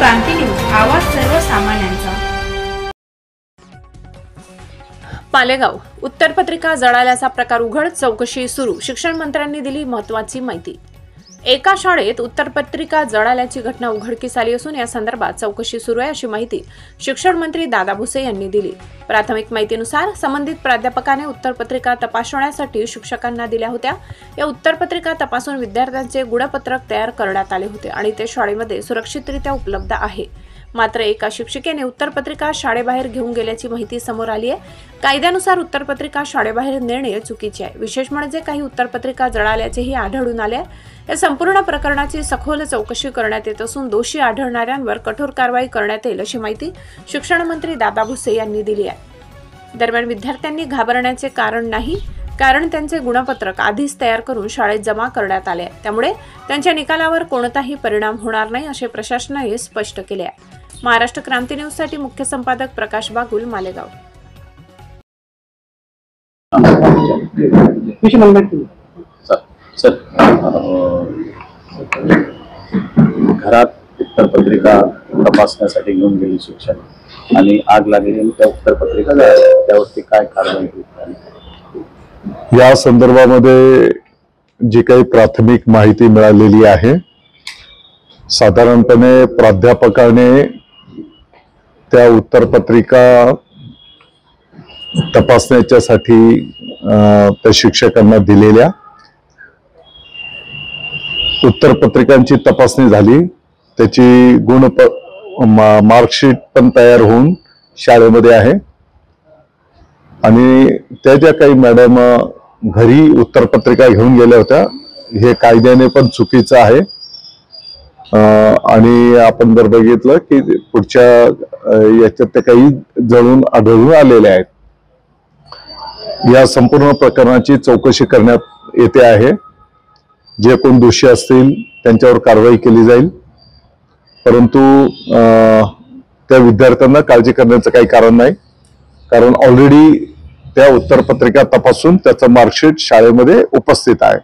क्रांती news, आवाज सर्वसामान्यांचा। मालेगाव उत्तरपत्रिका जळाल्याचा प्रकार उघड, चौकशी सुरू। शिक्षण मंत्र्यांनी दिली महत्त्वाची माहिती। एका शाळेत उत्तरपत्रिका जळाल्याची घटना उघडकीस आली असून या संदर्भात चौकशी सुरू आहे अशी माहिती शिक्षण मंत्री दादा भुसे यांनी दिली। प्राथमिक माहितीनुसार संबंधित प्राध्यापकाने उत्तरपत्रिका तपासण्यासाठी शिक्षकांना दिल्या होत्या। या उत्तरपत्रिका तपासून विद्यार्थ्यांचे गुणपत्रक तयार करण्यात आले होते आणि ते शाळेमध्ये सुरक्षितरित्या उपलब्ध आहे। मात्र एका शिक्षिकेने उत्तरपत्रिका शाळेबाहेर घेऊन गेल्याची माहिती समोर आली आहे। कायद्यानुसार उत्तरपत्रिका शाळेबाहेर नेणे चुकीचे आहे। विशेष म्हणजे काही उत्तरपत्रिका जळाल्याचेही आढळून आले आहे। या संपूर्ण प्रकरणाची सखोल चौकशी करण्यात येत असून दोषी आढळणाऱ्यांवर कठोर कारवाई करण्यात येईल अशी माहिती शिक्षण मंत्री दादा भुसे यांनी दिली आहे। दरम्यान विद्यार्थ्यांनी घाबरण्याचे कारण नाही, कारण त्यांचे गुणपत्रक आधीच तयार करून शाळेत जमा करण्यात आले आहे। त्यामुळे त्यांच्या निकालावर कोणताही परिणाम होणार नाही असे प्रशासनाने स्पष्ट केले आहे। महाराष्ट्र क्रांती न्यूज साठी मुख्य संपादक प्रकाश बागुल, मालेगाव। घरात उत्तरपत्रिका तपासण्यासाठी घेऊन गेली शिक्षक आणि आग लागली, त्या उत्तरपत्रिका त्यावरती काय कारवाई होईल या संदर्भामध्ये जी काही प्राथमिक माहिती मिळालेली आहे, साधारणपणे प्राध्यापकाने त्या उत्तरपत्रिका तपासण्याच्यासाठी त्या शिक्षकांना दिलेल्या उत्तरपत्रिकांची तपासणी झाली। त्याची मार्कशीट पण तयार होऊन शाळेमध्ये आहे आणि त्या ज्या काही मॅडम घरी उत्तरपत्रिका घेऊन गेल्या होत्या, हे कायद्याने पण चुकीचं आहे। आणि आपण जर बघितलं की पुढच्या याच्यात ते काही जळून आढळून आलेले आहेत। या संपूर्ण प्रकरणाची चौकशी करण्यात येते आहे। जे कोण दोषी असतील त्यांच्यावर कारवाई केली जाईल, परंतु त्या विद्यार्थ्यांना काळजी करण्याचं काही कारण नाही, कारण ऑलरेडी त्या उत्तरपत्रिका तपासून त्याचं मार्कशीट शाळेमध्ये उपस्थित आहे।